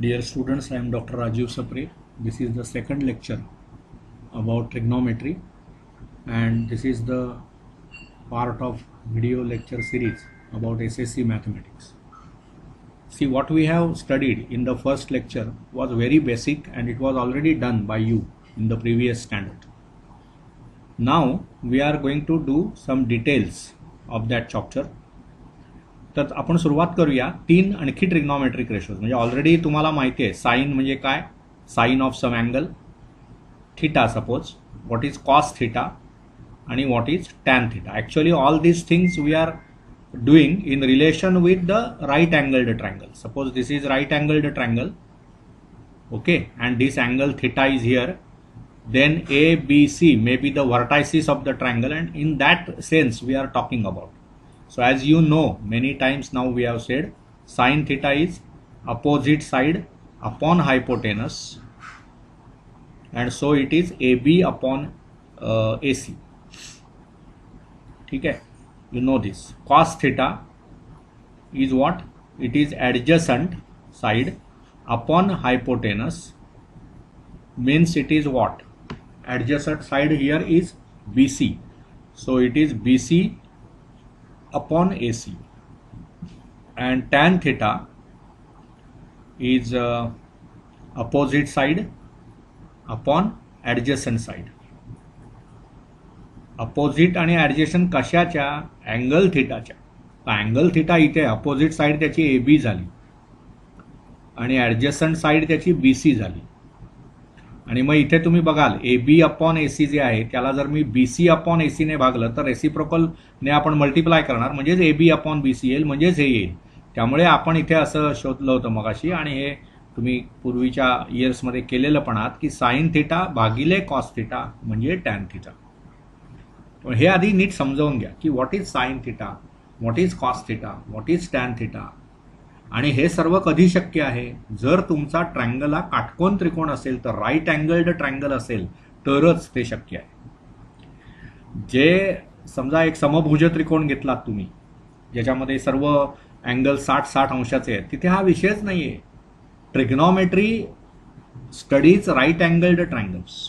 Dear students, I am Dr. Rajiv Sapre. This is the second lecture about trigonometry, and this is the part of video lecture series about SSC mathematics. See, what we have studied in the first lecture was very basic and it was already done by you in the previous standard. Now we are going to do some details of that chapter. तर आपण सुरुवात करूया तीन आणखी trigonometric ratios. म्हणजे already तुम्हाला माहिती आहे साइन म्हणजे काय, sine of some angle theta, suppose what is cos theta आणि what is tan theta. Actually all these things we are doing in relation with the right angled triangle. Suppose this is right angled triangle, okay, and this angle theta is here, then A, B, C may be the vertices of the triangle, and in that sense we are talking about. So as you know, many times now we have said sin theta is opposite side upon hypotenuse, and so it is AB upon AC. ठीक है, you know this. Cos theta is what? It is adjacent side upon hypotenuse, means it is what? Adjacent side here is BC, so it is BC upon AC. And tan theta is opposite side upon adjacent side. Opposite आणि ॲडजेशन कशाच्या? Angle थिटाच्या. Angle theta इथे opposite side त्याची A B झाली आणि adjacent side त्याची B C झाली. आणि मग इथे तुम्ही बघाल A B upon A C जे आहे त्याला जर मी बी सी अपॉन ए सीने भागलं तर रेसिप्रोकलने आपण मल्टिप्लाय करणार, म्हणजेच A B upon B C येईल, म्हणजेच हे येईल. त्यामुळे आपण इथे असं शोधलं होतं मगाशी, आणि हे तुम्ही पूर्वीच्या इयर्समध्ये केलेलं पण आहात की साइन थिटा भागिले कॉस थिटा म्हणजे टॅन थिटा. हे आधी नीट समजावून घ्या की what is sine theta, what is cos theta, what is tan theta. आणि हे सर्व कधी शक्य आहे? जर तुमचा ट्रँगल हा काटकोन त्रिकोण असेल, तर राईट अँगल्ड ट्रँगल असेल तरच ते शक्य आहे. जे समजा एक समभुज त्रिकोण घेतलात तुम्ही ज्याच्यामध्ये सर्व अँगल 60-60 अंशाचे आहेत, तिथे हा विषयच नाही आहे. Trigonometry studies right angled triangles.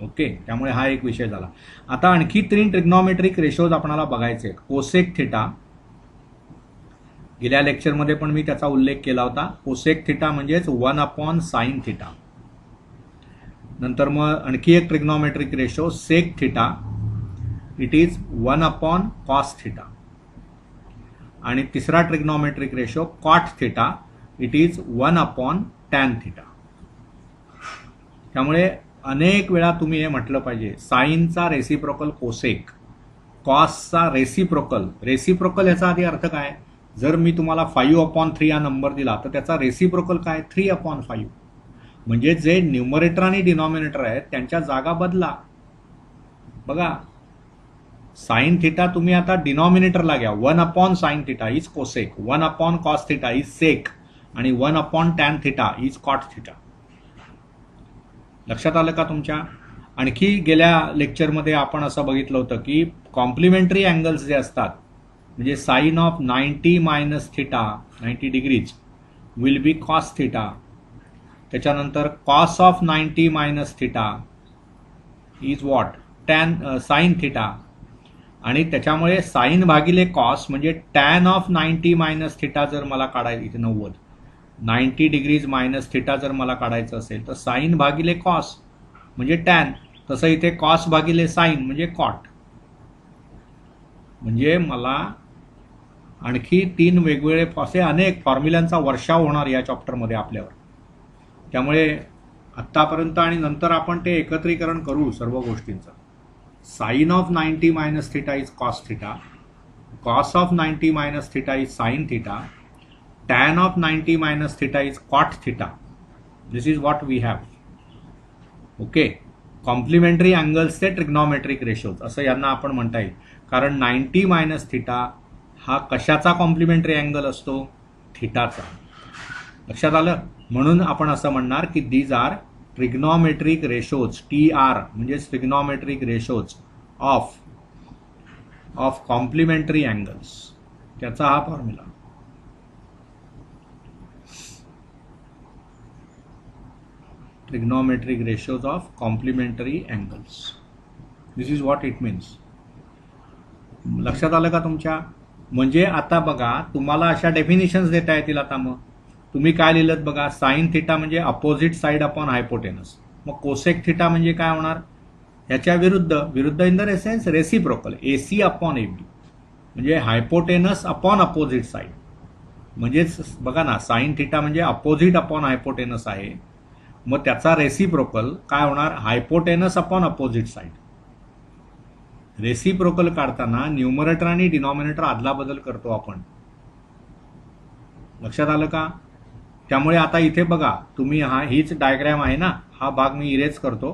Okay, त्यामुळे हा एक विषय झाला. आता आणखी 3 ट्रिग्नॉमेट्रिक रेशोज आपल्याला बघायचे आहेत. कोसेक थिटा, गेल्या लेक्चरमध्ये पण मी त्याचा उल्लेख केला होता. कोसेक थिटा म्हणजेच 1 अपॉन साइन थिटा. नंतर मग आणखी एक trigonometric ratio sec theta, it is 1 upon cos theta. आणि तिसरा trigonometric ratio cot theta, it is 1 upon tan theta. त्यामुळे अनेक वेळा तुम्ही हे म्हटलं पाहिजे, साईनचा रेसिप्रोकल कोसेक, कॉसचा रेसिप्रोकल. रेसिप्रोकल याचा आधी अर्थ काय? जर मी तुम्हाला 5/3 हा नंबर दिला तर त्याचा रेसिप्रोकल काय? 3/5. म्हणजे जे न्यूमरेटर आणि डिनॉमिनेटर आहेत त्यांच्या जागा बदला. बघा, साइन थिटा तुम्ही आता डिनॉमिनेटरला घ्या. 1 upon sine theta is cosec, 1 upon cos theta is sec, आणि 1 upon tan theta is cot theta. लक्षात आलं का तुमच्या? आणखी गेल्या लेक्चरमध्ये आपण असं बघितलं होतं की कॉम्प्लिमेंटरी अँगल्स जे असतात, म्हणजे sine of 90 minus theta, 90 degrees will be cos theta. त्याच्यानंतर cos of 90 minus theta is what? Tan sine theta. आणि त्याच्यामुळे साइन भागिले कॉस म्हणजे टॅन ऑफ 90 मायनस थिटा जर मला काढायचं, इथे 90 डिग्रीज मायनस थिटा जर मला काढायचं असेल तर साइन भागिले कॉस म्हणजे टॅन. तसं इथे कॉस भागिले साइन म्हणजे कॉट. म्हणजे मला आणखी 3 वेगवेगळे असे अनेक फॉर्म्युलांचा वर्षाव होणार या चॅप्टरमध्ये आपल्यावर. त्यामुळे आत्तापर्यंत आणि नंतर आपण ते एकत्रीकरण करू सर्व गोष्टींचं. Sine of 90 minus theta is cos theta, cos of 90 minus theta is sine theta, tan of 90 minus theta is cot theta. This is what we have. Okay, complementary अँगल्सचे ट्रिग्नॉमेट्रिक रेशोज असं यांना आपण म्हणता येईल. कारण 90 मायनस थिटा हा कशाचा complementary angle असतो? थिटाचा. लक्षात आलं? म्हणून आपण असं म्हणणार की these are trigonometric ratios, TR म्हणजे trigonometric ratios of complementary angles. त्याचा हा formula. trigonometric ratios of complementary angles. This is what it means. लक्षात आलं का तुमच्या? म्हणजे आता बघा तुम्हाला अशा डेफिनेशन्स देता येतील. आता मग तुम्ही काय लिहिलं बघा, साइन थिटा म्हणजे अपोजिट साइड अपॉन हायपोटेनस. मग कोसेक थिटा म्हणजे काय होणार? ह्याच्या विरुद्ध in the sense reciprocal, AC upon AB म्हणजे हायपोटेनस अपॉन अपोजिट साइड. म्हणजेच बघा ना, साइन थिटा म्हणजे अपोजिट अपॉन हायपोटेनस आहे, मग त्याचा रेसिप्रोकल काय होणार? Hypotenuse upon opposite side. Reciprocal काढताना न्यूमरेटर आणि डिनॉमिनेटर आदला बदल करतो आपण. लक्षात आलं का? त्यामुळे आता इथे बघा तुम्ही, हीच डायग्रॅम आहे ना, हा भाग मी इरेज करतो,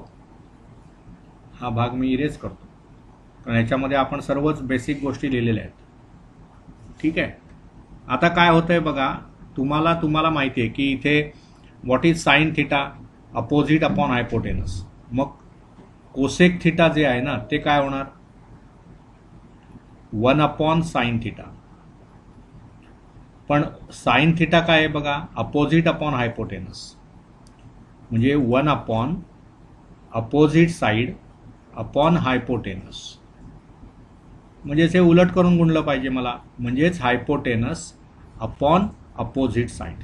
कारण याच्यामध्ये आपण सर्वच बेसिक गोष्टी लिहिलेल्या आहेत. ठीक आहे. आता काय होतंय बघा, तुम्हाला माहिती आहे की इथे what is sine theta? Opposite upon hypotenuse. मग कोसेक थिटा जे आहे ना ते काय होणार? 1 अपॉन साइन थिटा. पण साइन थिटा काय आहे बघा? अपोजिट अपॉन हायपोटेनस म्हणजे 1 upon opposite side upon hypotenuse. म्हणजे हे उलट करून गुणलं पाहिजे मला, म्हणजेच हायपोटेनस अपॉन अपोजिट साइड.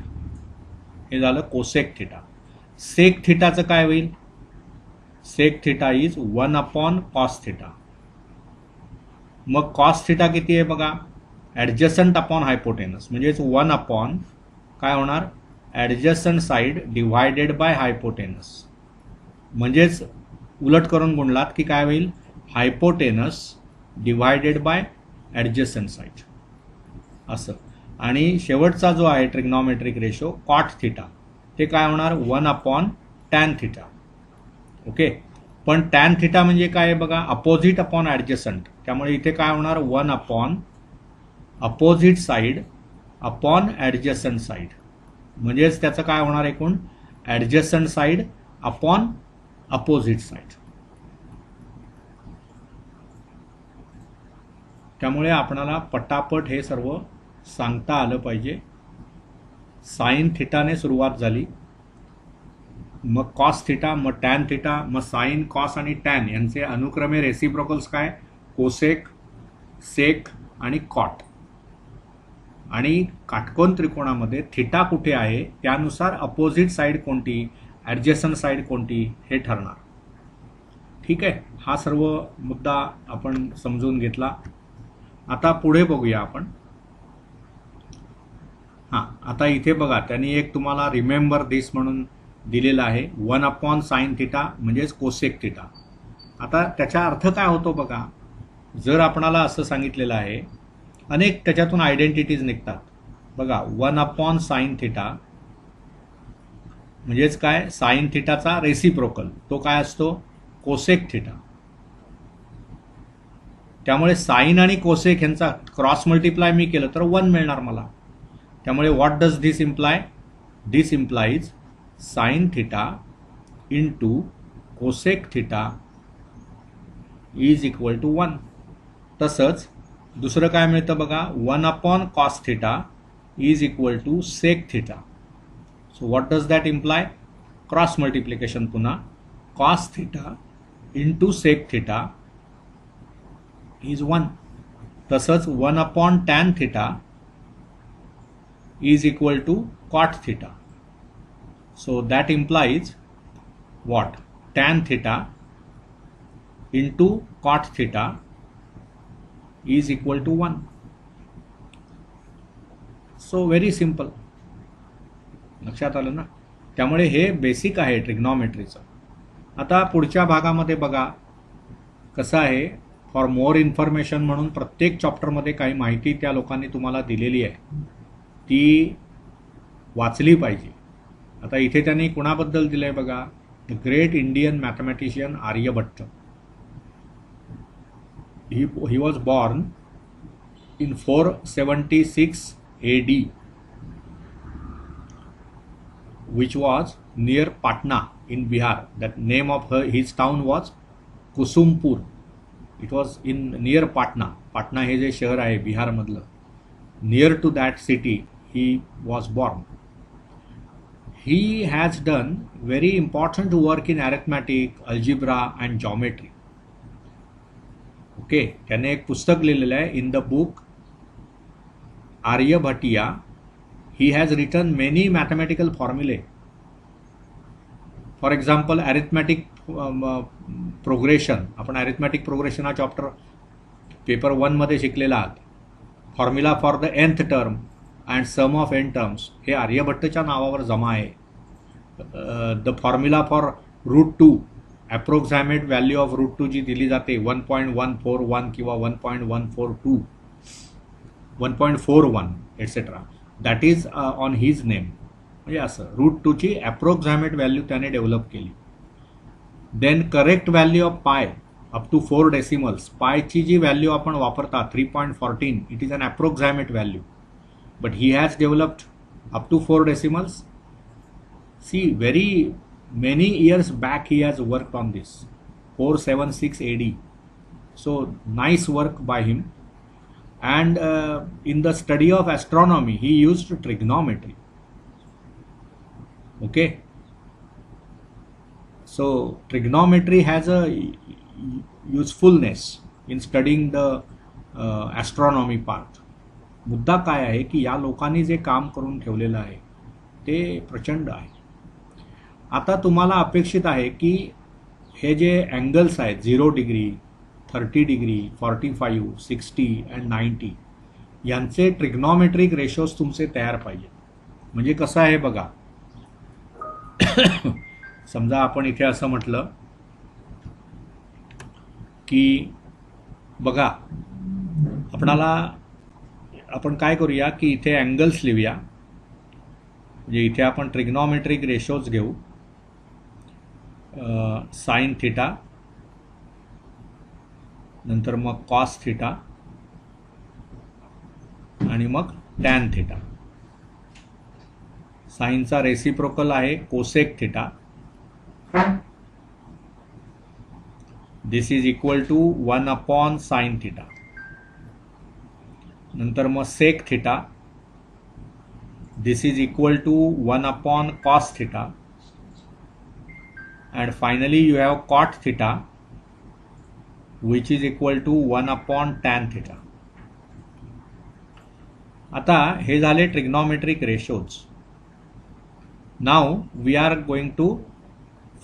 हे झालं कोसेक थिटा. सेक थिटाचं काय होईल? Sec theta is 1 upon cos theta. मग कॉस थिटा किती आहे बघा? ॲडजसंट अपॉन हायपोटेनस म्हणजेच 1 अपॉन काय होणार? ॲडजसंट साइड डिव्हायडेड बाय हायपोटेनस. म्हणजेच उलट करून गुणलात की काय होईल? हायपोटेनस डिव्हायडेड बाय ॲडजसंट साइड असं. आणि शेवटचा जो आहे ट्रिग्नॉमेट्रिक रेशो कॉट थिटा, ते काय होणार? 1 अपॉन टॅन थिटा. ओके. पण टॅन थिटा म्हणजे काय बघा? Opposite upon adjacent. त्यामुळे इथे काय होणार? 1 upon opposite side upon adjacent side. म्हणजेच त्याचं काय होणार एकूण? Adjacent side upon opposite side. त्यामुळे आपणाला पटापट हे सर्व सांगता आलं पाहिजे. साइन थिटाने सुरुवात झाली, मग कॉस थिटा, मग टॅन थिटा, मग साइन, कॉस आणि टॅन यांचे अनुक्रमे रेसिप्रोकल्स काय? कोसेक, सेक आणि कॉट. आणि काटकोन त्रिकोणामध्ये थिटा कुठे आहे त्यानुसार अपोजिट साइड कोणती, ॲडजसंट साइड कोणती हे ठरणार. ठीक आहे. हा सर्व मुद्दा आपण समजून घेतला. आता पुढे बघूया आपण. आता इथे बघा त्यांनी एक तुम्हाला रिमेंबर दिस म्हणून दिलेलं आहे, 1 अपॉन साइन थिटा म्हणजेच कोसेक थिटा. आता त्याचा अर्थ काय होतो बघा? जर आपणाला असं सांगितलेलं आहे, अनेक त्याच्यातून आयडेंटिटीज निघतात बघा. 1 अपॉन साइन थिटा म्हणजेच काय? साइन थिटाचा रेसिप्रोकल तो काय असतो? Cosec theta. त्यामुळे साइन आणि कोसेक यांचा क्रॉस मल्टिप्लाय मी केलं तर 1 मिळणार मला. त्यामुळे what does this imply? This implies sine theta into cosec theta is equal to 1. तसंच दुसरं काय मिळतं बघा? 1 upon cos theta is equal to sec theta. So what does that imply? Cross multiplication पुन्हा, cos theta into sec theta is 1. तसंच 1 upon tan theta is equal to cot theta. So that implies what? Tan theta into cot theta is equal to 1. So very simple. लक्षात आलं ना? त्यामुळे हे basic आहे ट्रिग्नॉमेट्रीचं. आता पुढच्या भागामध्ये बघा कसं आहे, फॉर मोर इन्फॉर्मेशन म्हणून प्रत्येक चॅप्टरमध्ये काही माहिती त्या लोकांनी तुम्हाला दिलेली आहे, ती वाचली पाहिजे. आता इथे त्यांनी कुणाबद्दल दिलं आहे बघा? The great Indian mathematician Aryabhata. He was born in 476 AD which was near Patna in Bihar. That name of his town was Kusumpur. It was in near Patna. Patna हे जे शहर आहे बिहार मधलं, near to that city he was born. he has done very important work in arithmetic, algebra and geometry. ओके, त्याने एक पुस्तक लिहिलेलं आहे in the book Aryabhatiya. He has written many mathematical फॉर्म्युले. फॉर एक्झाम्पल अरिथमॅटिक प्रोग्रेशन, आपण अरिथमॅटिक प्रोग्रेशन हा chapter paper 1 मध्ये शिकलेला आहात. Formula for the nth term and sum of n terms हे आर्यभट्टच्या नावावर जमा आहे. The formula for √2, approximate value of √2 जी दिली जाते 1.141 किंवा 1.142, 1.41 etcetera, that is on his name. म्हणजे असं √2 ची अप्रोक्झामेट व्हॅल्यू त्याने डेव्हलप केली. Then correct value of pi up to 4 decimals. पायची जी व्हॅल्यू आपण वापरता 3.14, it is an approximate value, but he has developed up to 4 decimals. See, very many years back he has worked on this, 476 AD. So nice work by him. And in the study of astronomy he used trigonometry. Okay, so trigonometry has a usefulness in studying the astronomy part. मुद्दा काय आहे की या लोकांनी जे काम करून ठेवलेलं आहे ते प्रचंड आहे. आता तुम्हाला अपेक्षित आहे की हे जे अँगल्स आहेत 0 डिग्री, 30 डिग्री, 45, 60 अँड 90 यांचे ट्रिग्नॉमेट्रिक रेशोज तुमचे तयार पाहिजे. म्हणजे कसं आहे बघा, समजा आपण इथे असं म्हटलं की बघा, आपण काय करूया की इथे अँगल्स लिहूया. म्हणजे इथे आपण ट्रिग्नॉमेट्रिक रेशोज घेऊ. साइन थिटा, नंतर मग कॉस थिटा आणि मग टॅन थिटा. साइनचा रेसिप्रोकल आहे cosec theta. This is equal to 1 sine theta. नंतर मग sec theta, this is equal to 1 cos theta. And finally you have cot theta, which is equal to 1 tan theta. आता हे झाले trigonometric ratios. Now we are going to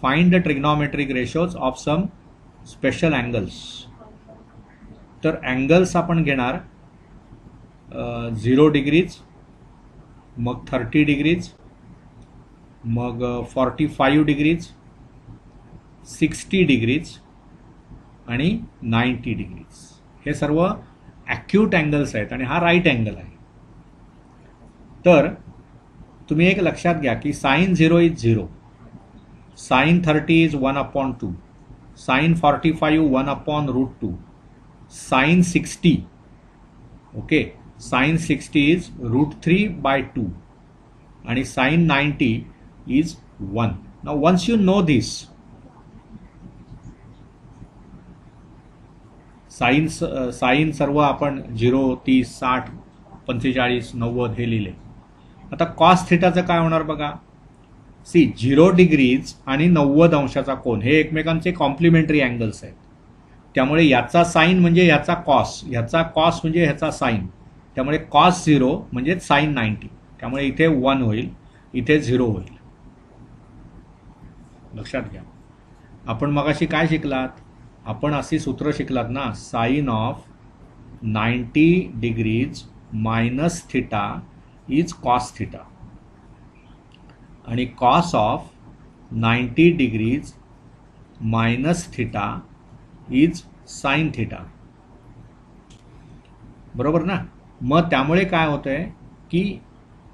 find the trigonometric ratios of some special angles. तर angles आपण घेणार 0 degrees, मग 30 degrees, मग 45 degrees, 60 degrees आणि 90 degrees. हे सर्व ॲक्यूट अँगल्स आहेत आणि हा राईट अँगल आहे. तर तुम्ही एक लक्षात घ्या की sine 0 is 0, sine 30 is 1/2, sine 45 1/√2, sine 60, okay, sine 60 is √3/2 आणि sine 90 is 1. Now once you know this, sine सर्व आपण 0, 30, 60, 45, 90 हे लिहिले. आता कॉस थिटाचं काय होणार बघा. सी, 0 डिग्रीज आणि 90 अंशाचा कोन हे एकमेकांचे कॉम्प्लिमेंटरी अँगल्स आहेत. त्यामुळे याचा साइन म्हणजे ह्याचा कॉस, ह्याचा कॉस म्हणजे ह्याचा साइन. त्यामुळे कॉस 0 म्हणजे साइन 90. त्यामुळे इथे 1 होईल, इथे 0 होईल. लक्षात घ्या. आपण मगाशी काय शिकलात, आपण अशी सूत्र शिकलात ना, sine of 90 degrees minus theta is cos theta आणि cos of 90 degrees minus theta is sine theta. बरोबर ना. मग त्यामुळे काय होतंय की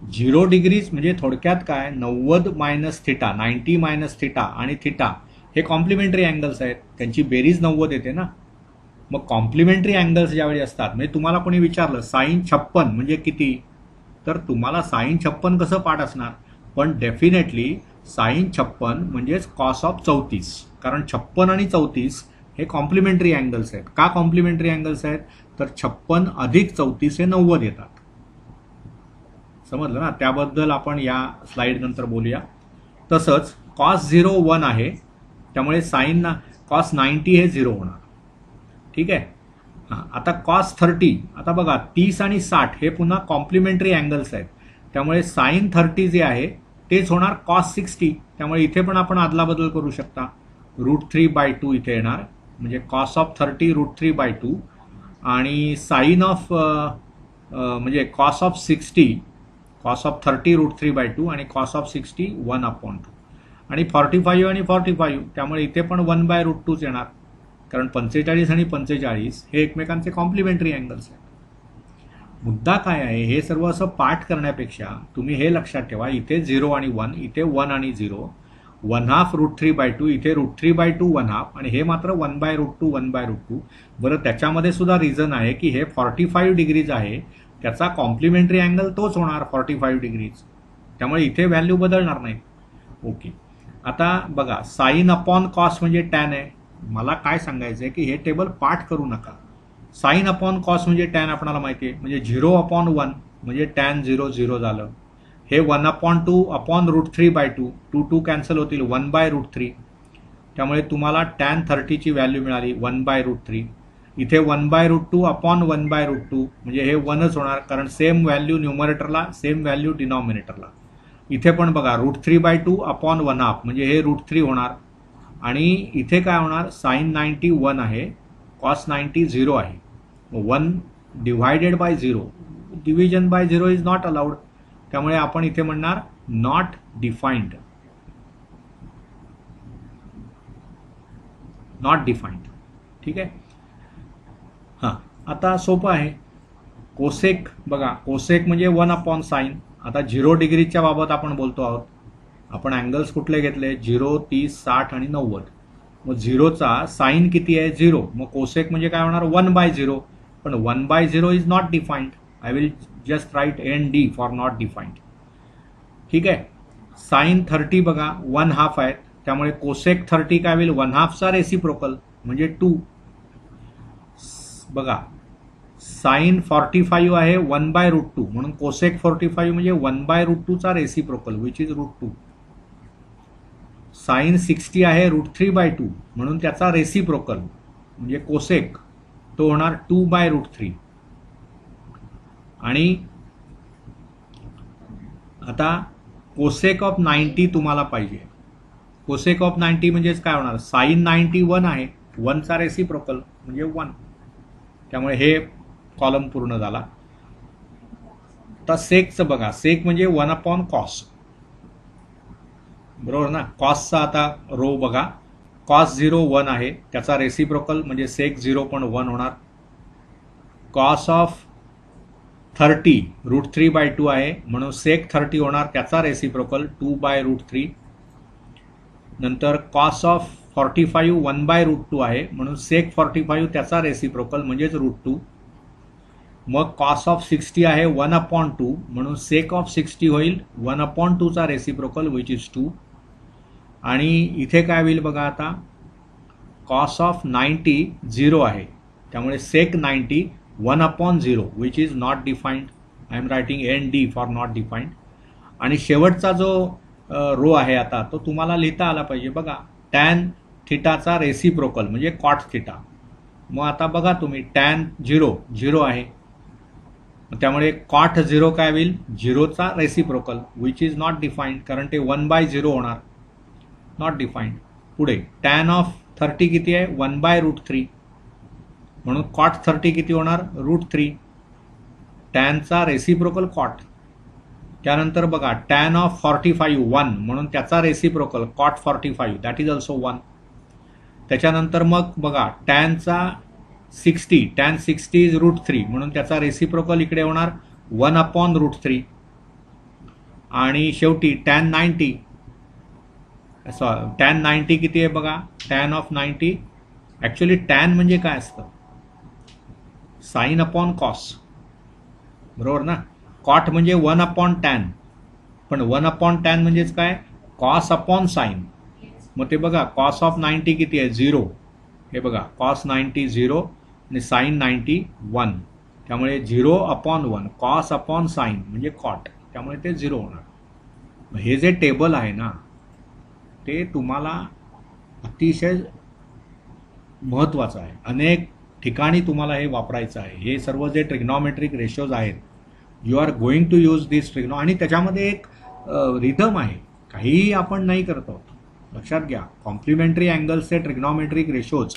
0 डिग्रीज म्हणजे थोडक्यात काय, 90 मायनस थिटा, 90 मायनस थिटा आणि थिटा हे कॉम्प्लिमेंटरी अँगल्स आहेत, त्यांची बेरीज 90 येते ना. मग कॉम्प्लिमेंटरी अँगल्स ज्यावेळी असतात, म्हणजे तुम्हाला कोणी विचारलं साइन 56 म्हणजे किती, तर तुम्हाला साइन 56 कसं पाठ असणार, पण डेफिनेटली साइन 56 म्हणजेच कॉस ऑफ 34, कारण 56 आणि 34 हे कॉम्प्लिमेंटरी अँगल्स आहेत. का कॉम्प्लिमेंटरी अँगल्स आहेत, तर 56 अधिक 34 हे 90 येतात. समजलं ना. त्याबद्दल आपण या स्लाइड नंतर बोलूया. तसंच कॉस 0 1 आहे, त्यामुळे साईन कॉस 90 हे 0 होणार. ठीक आहे. हां, आता कॉस 30, आता बघा 30 आणि 60 हे पुन्हा कॉम्प्लिमेंटरी अँगल्स आहेत, त्यामुळे साईन 30 जे आहे तेच होणार कॉस 60. त्यामुळे इथे पण आपण अदलाबदल करू शकता. √3/2 इथे येणार, म्हणजे कॉस ऑफ 30 √3/2 आणि साईन ऑफ म्हणजे कॉस ऑफ 60, कॉस ऑफ 30 √3/2 आणि कॉस ऑफ 60 1/2 आणि 45 आणि 45, त्यामुळे इथे पण 1/√2 येणार, कारण 45 आणि 45 हे एकमेकांचे कॉम्प्लिमेंटरी अँगल्स आहेत. मुद्दा काय आहे, हे सर्व असं पाठ करण्यापेक्षा तुम्ही हे लक्षात ठेवा, इथे 0 आणि 1, इथे 1 आणि 0, 1/2 √3/2, इथे √3/2 1/2 आणि हे मात्र 1/√2 1/√2. बरं, त्याच्यामध्ये सुद्धा रिझन आहे की हे 45 डिग्रीज आहे, त्याचा कॉम्प्लिमेंटरी अँगल तोच होणार 45 डिग्रीज, त्यामुळे इथे व्हॅल्यू बदलणार नाही. ओके. आता बघा, साईन अपॉन कॉस म्हणजे टॅन आहे. मला काय सांगायचं आहे की हे टेबल पाठ करू नका. साईन अपॉन कॉस म्हणजे टॅन आपल्याला माहिती आहे, म्हणजे 0/1 म्हणजे टॅन 0 0 झालं. हे 1/2 अपॉन √3/2, 2 कॅन्सल होतील, 1/√3, त्यामुळे तुम्हाला टॅन 30ची व्हॅल्यू मिळाली 1/√3. इथे 1/√2 अपॉन 1/√2 म्हणजे हे 1च होणार, कारण सेम व्हॅल्यू न्यूमरेटरला, सेम व्हॅल्यू डिनॉमिनेटरला. इथे पण बघा √3/2 अपॉन 1/2 म्हणजे हे √3 होणार, आणि इथे काय होणार, साईन 90 1 आहे, कॉस 90 0 आहे. 1 divided by 0, division by 0 is not allowed, त्यामुळे आपण इथे म्हणणार नॉट डिफाइंड, नॉट डिफाइंड. ठीक आहे. हां, आता सोपं आहे. कोसेक बघा, कोसेक म्हणजे 1/साईन. आता 0 डिग्रीच्या बाबत आपण बोलतो आहोत. आपण अँगल्स कुठले घेतले, 0 30 60 आणि 90. मग 0चा साईन किती आहे, 0, मग कोसेक म्हणजे काय होणार 1/0, पण 1/0 is not defined. I will just write ND for not defined. ठीक आहे. साईन 30 बघा 1/2 आहेत, त्यामुळे कोसेक 30 काय होईल, 1/2चा रेसिप्रोकल म्हणजे 2. बघा, साईन 45 आहे 1/√2, म्हणून कोसेक 45 म्हणजे 1/√2चा रेसिप्रोकल विच इज √2. साईन 60 आहे √3/2, म्हणून त्याचा रेसिप्रोकल म्हणजे कोसेक तो होणार 2/√3. आणि आता कोसेक ऑफ 90 तुम्हाला पाहिजे. कोसेक ऑफ 90 म्हणजेच काय होणार, साईन 90 1 आहे, 1चा रेसिप्रोकल म्हणजे 1, त्यामुळे हे कॉलम पूर्ण झाला. आता सेकचं बघा, सेक म्हणजे 1/कॉस, बरोबर ना. कॉसचा आता रो बघा, कॉस 0 1 आहे, त्याचा रेसिप्रोकल म्हणजे सेक 0 पण 1 होणार. कॉस ऑफ 30 √3/2 आहे, म्हणून सेक 30 होणार, त्याचा रेसिप्रोकल 2/√3. नंतर कॉस ऑफ 45 1/√2 आहे, म्हणून सेक 45 त्याचा रेसिप्रोकल म्हणजेच √2. मग कॉस ऑफ 60 आहे 1/2, म्हणून सेक ऑफ 60 होईल 1/2चा रेसिप्रोकल विच इज 2. आणि इथे काय होईल बघा, आता कॉस ऑफ 90 0 आहे, त्यामुळे सेक 90 1/0 which is not defined. I am writing ND for not defined. आणि शेवटचा जो रो आहे आता तो तुम्हाला लिहिता आला पाहिजे. बघा, टॅन थिटाचा रेसिप्रोकल म्हणजे कॉट थिटा. मग आता बघा तुम्ही, टॅन 0 0 आहे, त्यामुळे कॉट 0 काय होईल, 0चा reciprocal which is not defined, कारण ते 1/0 होणार, नॉट डिफाइंड. पुढे टॅन ऑफ 30 किती आहे, 1/√3, म्हणून कॉट 30 किती होणार, √3, टॅनचा रेसिप्रोकल कॉट. त्यानंतर बघा, टॅन ऑफ 45 1, म्हणून त्याचा reciprocal cot 45 that is also 1. त्याच्यानंतर मग बघा, टॅनचा 60, टॅन 60 इज √3, म्हणून त्याचा रेसिप्रोकल इकडे होणार 1/√3. आणि शेवटी टॅन 90, टॅन 90 किती आहे बघा, टॅन ऑफ 90, ॲक्च्युली टॅन म्हणजे काय असतं, साईन अपॉन कॉस, बरोबर ना. कॉट म्हणजे 1/tan, पण 1/tan म्हणजेच काय, कॉस अपॉन साईन. मग ते बघा, कॉस ऑफ 90 किती आहे, 0. हे बघा, कॉस 90 0 आणि साईन 90 1, त्यामुळे 0/1, कॉस अपॉन साईन म्हणजे कॉट, त्यामुळे ते 0 होणार. हे जे टेबल आहे ना, ते तुम्हाला अतिशय महत्त्वाचं आहे. अनेक ठिकाणी तुम्हाला हे वापरायचं आहे. हे सर्व जे ट्रिग्नॉमेट्रिक रेशोज आहेत, you are going to use this trigno, आणि त्याच्यामध्ये एक रिदम आहे. काहीही आपण नाही करत आहोत. लक्षात घ्या, कॉम्प्लिमेंटरी अँगल्सचे ट्रिग्नॉमेट्रिक रेशोज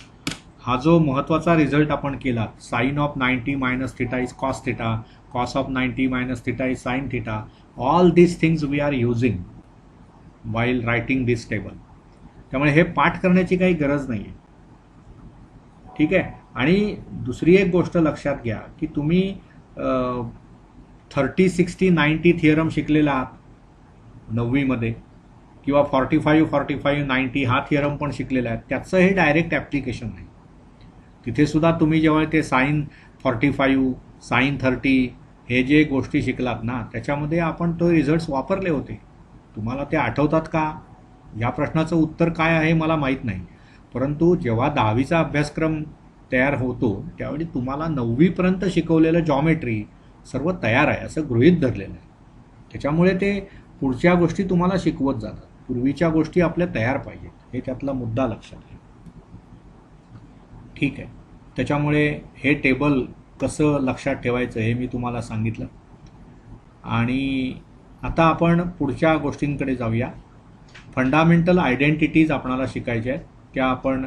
हा जो महत्त्वाचा रिझल्ट आपण केला, sine of 90 minus theta is cos theta, cos of 90 minus theta is sine theta, all these things we are using while writing this table. त्यामुळे हे पाठ करण्याची काही गरज नाही आहे. ठीक आहे. आणि दुसरी एक गोष्ट लक्षात घ्या की तुम्ही 30, 60, 90 थिअरम शिकलेला आहात 9वीमध्ये, किंवा 45, 45, 90 हा थिअरम पण शिकलेला आहे. त्याचं हे डायरेक्ट ॲप्लिकेशन नाही. तिथे सुद्धा तुम्ही जेव्हा ते साइन 45, साइन 30 हे जे गोष्टी शिकलात ना, त्याच्यामध्ये आपण तो रिझल्ट्स वापरले होते. तुम्हाला ते आठवतात का? या प्रश्नाचं उत्तर काय आहे मला माहीत नाही. परंतु जेव्हा 10वीचा अभ्यासक्रम तयार होतो त्यावेळी तुम्हाला 9वीपर्यंत शिकवलेलं जॉमेट्री सर्व तयार आहे असं गृहीत धरलेलं आहे. त्याच्यामुळे ते पुढच्या गोष्टी तुम्हाला शिकवत जातात. पूर्वीच्या गोष्टी आपल्या तयार पाहिजेत, हे त्यातला मुद्दा लक्षात घ्या. ठीक आहे. त्याच्यामुळे हे टेबल कसं लक्षात ठेवायचं हे मी तुम्हाला सांगितलं. आणि आता आपण पुढच्या गोष्टींकडे जाऊया. फंडामेंटल आयडेंटिटीज आपणाला शिकायच्या आहेत, त्या आपण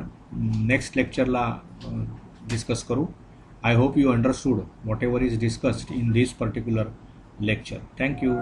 नेक्स्ट लेक्चरला डिस्कस करू. I hope you understood what ever is discussed in this particular lecture. Thank you.